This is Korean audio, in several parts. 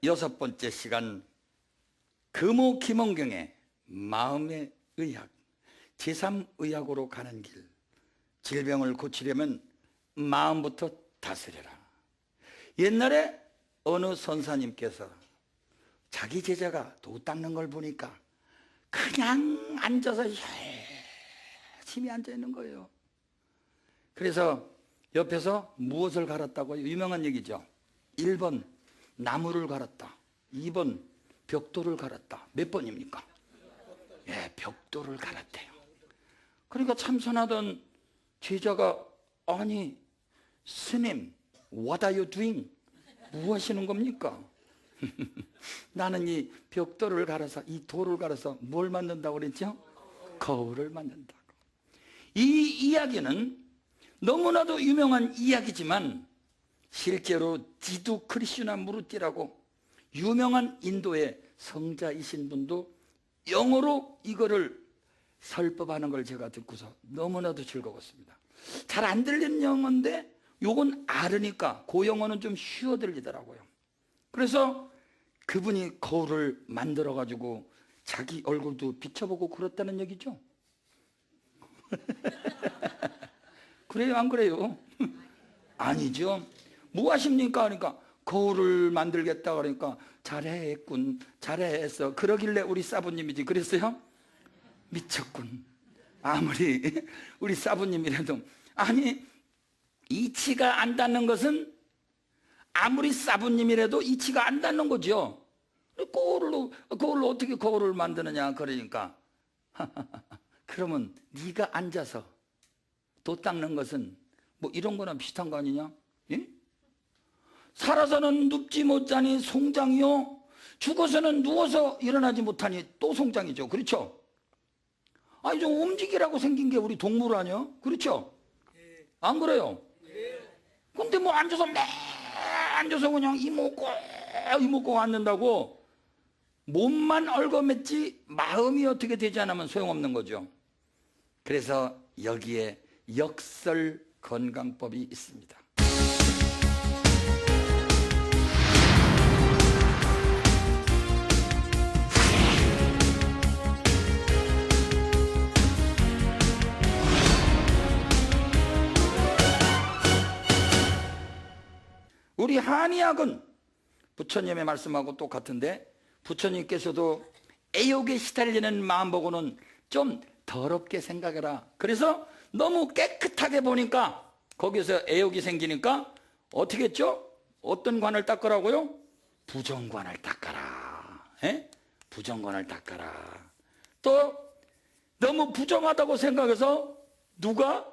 여섯 번째 시간, 금호 김원경의 마음의 의학, 제3의학으로 가는 길. 질병을 고치려면 마음부터 다스려라. 옛날에 어느 선사님께서 자기 제자가 도 닦는 걸 보니까 그냥 앉아서 열심히 앉아 있는 거예요. 그래서 옆에서 무엇을 갈았다고요? 유명한 얘기죠. 1번 나무를 갈았다, 2번 벽돌을 갈았다. 몇 번입니까? 예, 벽돌을 갈았대요. 그러니까 참선하던 제자가, 아니 스님, what are you doing? 뭐 하시는 겁니까? 나는 이 벽돌을 갈아서, 이 돌을 갈아서 뭘 만든다고 그랬죠? 거울을 만든다고. 이 이야기는 너무나도 유명한 이야기지만 실제로 지두 크리슈나 무르티라고 유명한 인도의 성자이신 분도 영어로 이거를 설법하는 걸 제가 듣고서 너무나도 즐거웠습니다. 잘 안 들리는 영어인데 요건 알으니까 그 영어는 좀 쉬워 들리더라고요. 그래서 그분이 거울을 만들어 가지고 자기 얼굴도 비춰보고 그렇다는 얘기죠. 그래요, 안 그래요? 아니죠. 뭐 하십니까? 그러니까 거울을 만들겠다 그러니까 잘했군, 잘했어. 그러길래 우리 사부님이지 그랬어요? 미쳤군. 아무리 우리 사부님이라도, 아니 이치가 안 닿는 것은 아무리 사부님이라도 이치가 안 닿는 거죠. 거울로 어떻게 거울을 만드느냐 그러니까 그러면 네가 앉아서 도 닦는 것은 뭐 이런 거나 비슷한 거 아니냐? 예? 살아서는 눕지 못하니 송장이요, 죽어서는 누워서 일어나지 못하니 또 송장이죠. 그렇죠? 아니 좀 움직이라고 생긴 게 우리 동물 아니야? 그렇죠? 안 그래요? 근데 뭐 앉아서 그냥 이먹고 앉는다고 몸만 얽어맸지 마음이 어떻게 되지 않으면 소용없는 거죠. 그래서 여기에 역설 건강법이 있습니다. 우리 한의학은 부처님의 말씀하고 똑같은데, 부처님께서도 애욕에 시달리는 마음 보고는 좀 더럽게 생각해라. 그래서 너무 깨끗하게 보니까 거기서 애욕이 생기니까 어떻게 했죠? 어떤 관을 닦으라고요? 부정관을 닦아라. 에? 부정관을 닦아라. 또 너무 부정하다고 생각해서 누가,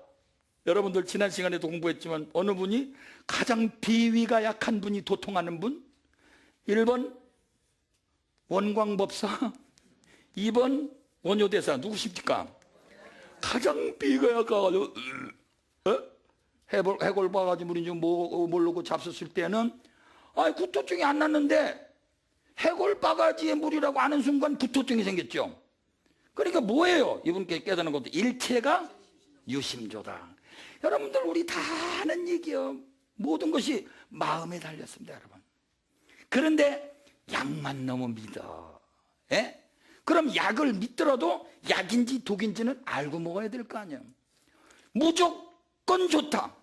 여러분들 지난 시간에도 공부했지만 어느 분이 가장 비위가 약한 분이 도통하는 분? 1번 원광법사, 2번 원효대사. 누구십니까? 가장 비위가 약해가지고 해골 봐가지고 우리 좀 모르고 잡섰을 때는 구토증이 안 났는데 해골 바가지의 물이라고 아는 순간 구토증이 생겼죠. 그러니까 뭐예요? 이분께 깨닫는 것도 일체가 유심조다. 여러분들 우리 다 하는 얘기요. 모든 것이 마음에 달렸습니다, 여러분. 그런데 약만 너무 믿어. 예? 그럼 약을 믿더라도 약인지 독인지는 알고 먹어야 될 거 아니에요. 무조건 좋다.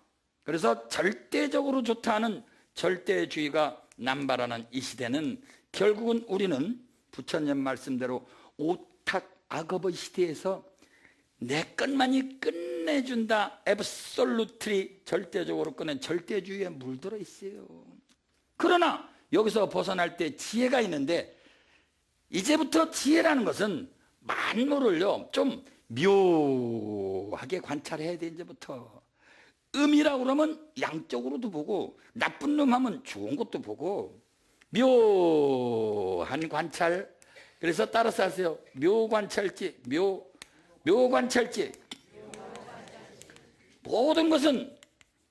그래서 절대적으로 좋다는 절대주의가 남발하는 이 시대는 결국은 우리는 부처님 말씀대로 오탁악업의 시대에서 내 것만이 끝내준다, 앱솔루트리, 절대적으로 끝낸 절대주의에 물들어 있어요. 그러나 여기서 벗어날 때 지혜가 있는데, 이제부터 지혜라는 것은 만물을요 좀 묘하게 관찰해야 돼. 이제부터 음이라고 그러면 양쪽으로도 보고, 나쁜 놈 하면 좋은 것도 보고, 묘한 관찰. 그래서 따라서 하세요. 묘관찰지, 묘관찰지. 모든 것은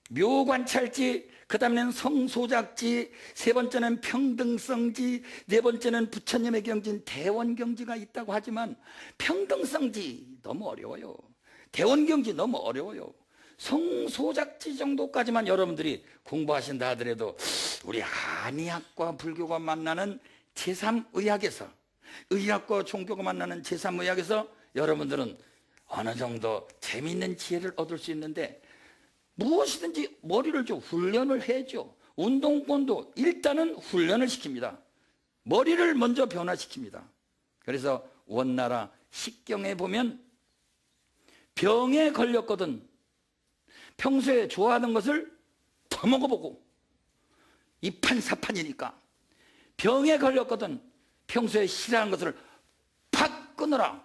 묘관찰지, 그 다음에는 성소작지, 세 번째는 평등성지, 네 번째는 부처님의 경지인 대원경지가 있다고 하지만 평등성지 너무 어려워요. 대원경지 너무 어려워요. 성소작지 정도까지만 여러분들이 공부하신다 하더라도 우리 한의학과 불교가 만나는 제3의학에서, 의학과 종교가 만나는 제3의학에서 여러분들은 어느 정도 재미있는 지혜를 얻을 수 있는데, 무엇이든지 머리를 좀 훈련을 해줘. 운동권도 일단은 훈련을 시킵니다. 머리를 먼저 변화시킵니다. 그래서 원나라 식경에 보면 병에 걸렸거든 평소에 좋아하는 것을 더 먹어보고, 이판사판이니까 병에 걸렸거든 평소에 싫어하는 것을 팍 끊어라.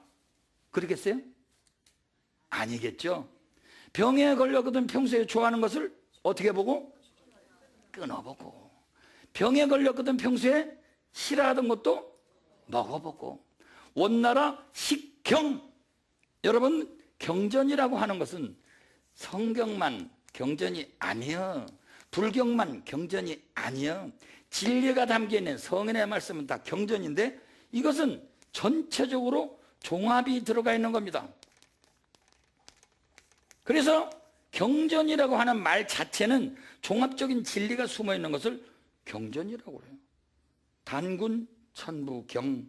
그러겠어요? 아니겠죠. 병에 걸렸거든 평소에 좋아하는 것을 어떻게 보고? 끊어보고. 병에 걸렸거든 평소에 싫어하던 것도 먹어보고. 원나라 식경. 여러분, 경전이라고 하는 것은 성경만 경전이 아니여, 불경만 경전이 아니여. 진리가 담겨있는 성인의 말씀은 다 경전인데, 이것은 전체적으로 종합이 들어가 있는 겁니다. 그래서 경전이라고 하는 말 자체는 종합적인 진리가 숨어 있는 것을 경전이라고 해요. 단군 천부경.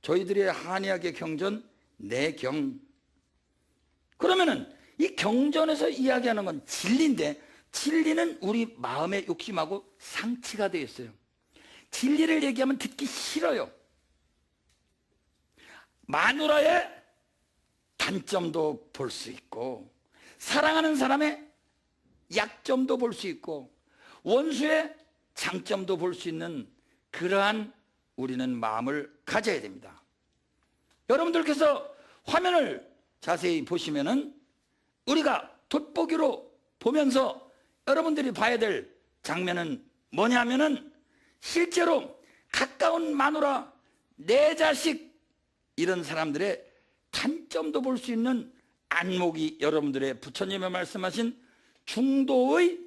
저희들의 한의학의 경전 내경. 그러면은 이 경전에서 이야기하는 건 진리인데, 진리는 우리 마음의 욕심하고 상치가 되어 있어요. 진리를 얘기하면 듣기 싫어요. 마누라의 단점도 볼 수 있고, 사랑하는 사람의 약점도 볼 수 있고, 원수의 장점도 볼 수 있는 그러한 우리는 마음을 가져야 됩니다. 여러분들께서 화면을 자세히 보시면은 우리가 돋보기로 보면서 여러분들이 봐야 될 장면은 뭐냐면은, 실제로 가까운 마누라, 내 자식, 이런 사람들의 단점도 볼 수 있는 안목이 여러분들의 부처님의 말씀하신 중도의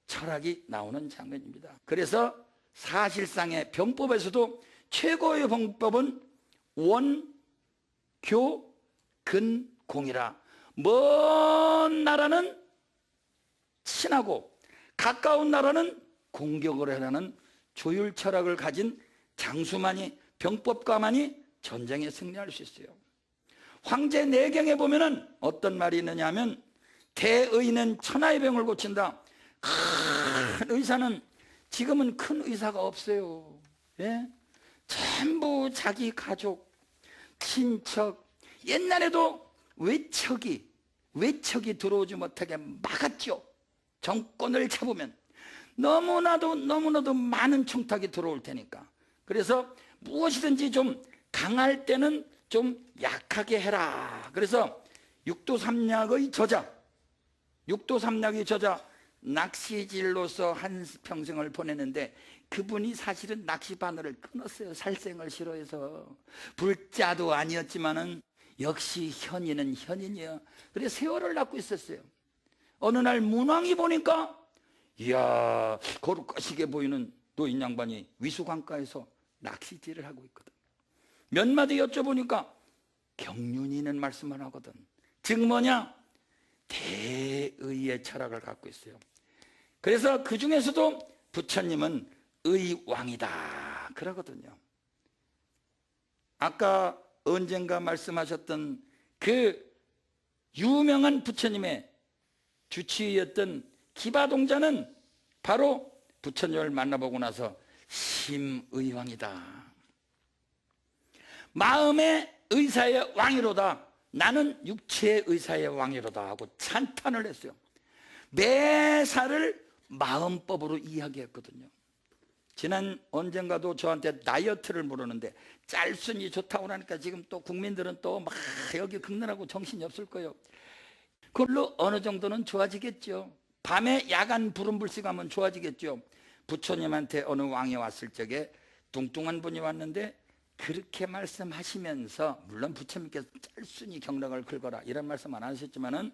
철학이 나오는 장면입니다. 그래서 사실상의 병법에서도 최고의 병법은 원교근공이라. 먼 나라는 친하고 가까운 나라는 공격을 하라는 조율 철학을 가진 장수만이, 병법가만이 전쟁에 승리할 수 있어요. 황제 내경에 보면은 어떤 말이 있느냐 하면, 대의는 천하의 병을 고친다. 큰 의사는, 지금은 큰 의사가 없어요. 예? 전부 자기 가족, 친척. 옛날에도 외척이 들어오지 못하게 막았죠. 정권을 잡으면 너무나도 많은 청탁이 들어올 테니까. 그래서 무엇이든지 좀 강할 때는 좀 약하게 해라. 그래서 육도삼약의 저자 낚시질로서 한평생을 보냈는데, 그분이 사실은 낚시 바늘을 끊었어요. 살생을 싫어해서. 불자도 아니었지만은 역시 현인은 현인이야. 그래서 세월을 낳고 있었어요. 어느 날 문왕이 보니까, 이야, 거룩하시게 보이는 노인 양반이 위수강가에서 낚시질을 하고 있거든. 몇 마디 여쭤보니까 경륜이는 말씀만 하거든. 즉 뭐냐? 대의의 철학을 갖고 있어요. 그래서 그 중에서도 부처님은 의왕이다 그러거든요. 아까 언젠가 말씀하셨던 그 유명한 부처님의 주치의였던 기바동자는 바로 부처님을 만나보고 나서 심의왕이다. 마음의 의사의 왕이로다. 나는 육체의 의사의 왕이로다 하고 찬탄을 했어요. 매사를 마음법으로 이야기했거든요. 지난 언젠가도 저한테 다이어트를 물었는데, 짤순이 좋다고 하니까 지금 또 국민들은 또 막 여기 긁느라고 정신이 없을 거예요. 그걸로 어느 정도는 좋아지겠죠. 밤에 야간 부름불식 하면 좋아지겠죠. 부처님한테 어느 왕이 왔을 적에 뚱뚱한 분이 왔는데, 그렇게 말씀하시면서, 물론 부처님께서 짤순이 경락을 긁어라 이런 말씀 안 하셨지만은,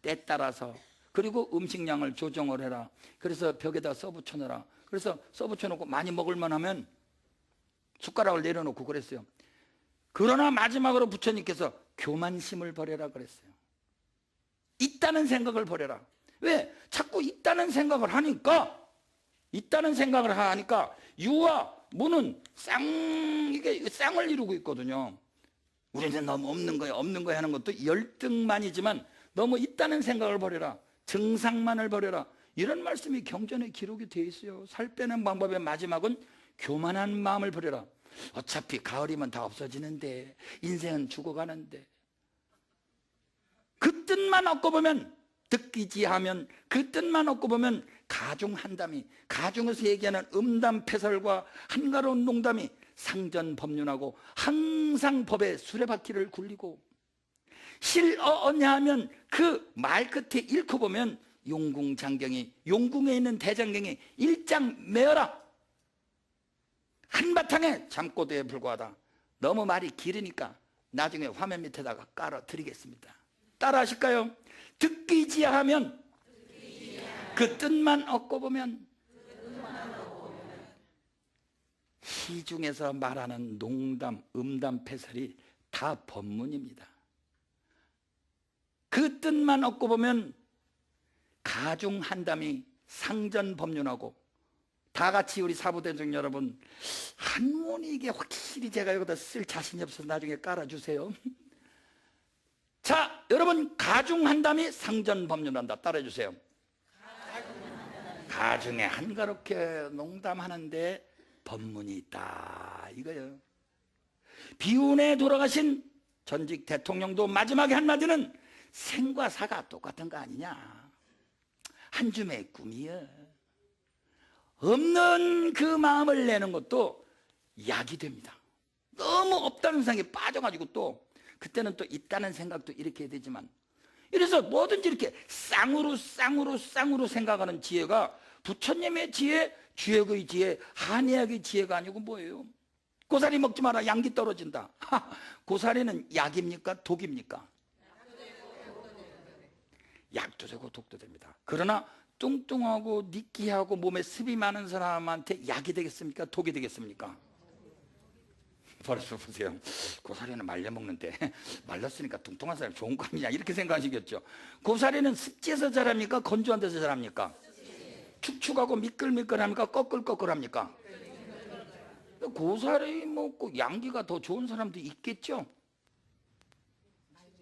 때 따라서, 그리고 음식량을 조정을 해라. 그래서 벽에다 써붙여 놓으라. 그래서 써붙여 놓고 많이 먹을만 하면 숟가락을 내려놓고 그랬어요. 그러나 마지막으로 부처님께서 교만심을 버려라 그랬어요. 있다는 생각을 버려라. 왜? 자꾸 있다는 생각을 하니까 유와 무는 이게 쌍을 이루고 있거든요. 우리는 너무 없는 거야 하는 것도 열등만이지만 너무 있다는 생각을 버려라. 증상만을 버려라. 이런 말씀이 경전에 기록이 되어 있어요. 살 빼는 방법의 마지막은 교만한 마음을 버려라. 어차피 가을이면 다 없어지는데, 인생은 죽어가는데, 그 뜻만 얻고 보면, 듣기지하면 그 뜻만 얻고 보면 가중한담이, 가중에서 얘기하는 음담패설과 한가로운 농담이 상전법륜하고 항상 법의 수레바퀴를 굴리고, 실어언냐 하면 그 말 끝에 읽고 보면 용궁에 있는 대장경이 일장 매어라. 한바탕에 잠꼬대에 불과하다. 너무 말이 길으니까 나중에 화면 밑에다가 깔아 드리겠습니다. 따라 하실까요? 듣기지하면 그 뜻만 얻고 보면. 시중에서 말하는 농담, 음담, 패설이 다 법문입니다. 그 뜻만 얻고 보면 가중한담이 상전법륜하고, 다 같이 우리 사부대중 여러분, 한문이 이게 확실히 제가 여기다 쓸 자신이 없어서 나중에 깔아주세요. 자, 여러분, 가중한담이 상전법륜한다. 따라해 주세요. 가중에 한가롭게 농담하는데 법문이 있다, 이거예요. 비운에 돌아가신 전직 대통령도 마지막에 한마디는 생과 사가 똑같은 거 아니냐, 한 줌의 꿈이야. 없는 그 마음을 내는 것도 약이 됩니다. 너무 없다는 생각에 빠져가지고 또 그때는 또 있다는 생각도 이렇게 해야 되지만, 이래서 뭐든지 이렇게 쌍으로 생각하는 지혜가 부처님의 지혜, 주역의 지혜, 한의학의 지혜가 아니고 뭐예요? 고사리 먹지 마라, 양기 떨어진다. 고사리는 약입니까? 독입니까? 약도 되고 독도 됩니다. 그러나 뚱뚱하고 니끼하고 몸에 습이 많은 사람한테 약이 되겠습니까? 독이 되겠습니까? 벌써 보세요. 고사리는 말려 먹는데 말랐으니까 뚱뚱한 사람이 좋은 거 아니냐, 이렇게 생각하시겠죠. 고사리는 습지에서 자랍니까? 건조한 데서 자랍니까? 축축하고 미끌미끌합니까? 꺼끌꺼끌합니까? 고사리 먹고 양기가 더 좋은 사람도 있겠죠.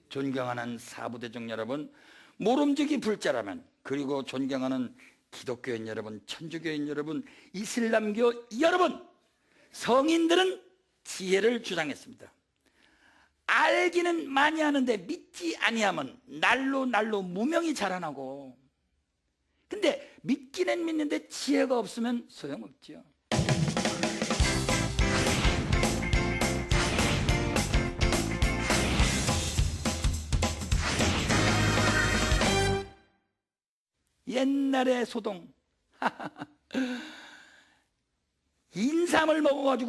존경하는 사부대중 여러분, 모름지기 불자라면, 그리고 존경하는 기독교인 여러분, 천주교인 여러분, 이슬람교 여러분, 성인들은 지혜를 주장했습니다. 알기는 많이 하는데 믿지 아니하면 날로 무명이 자라나고, 근데 믿기는 믿는데 지혜가 없으면 소용없죠. 옛날에 소동 인삼을 먹어가지고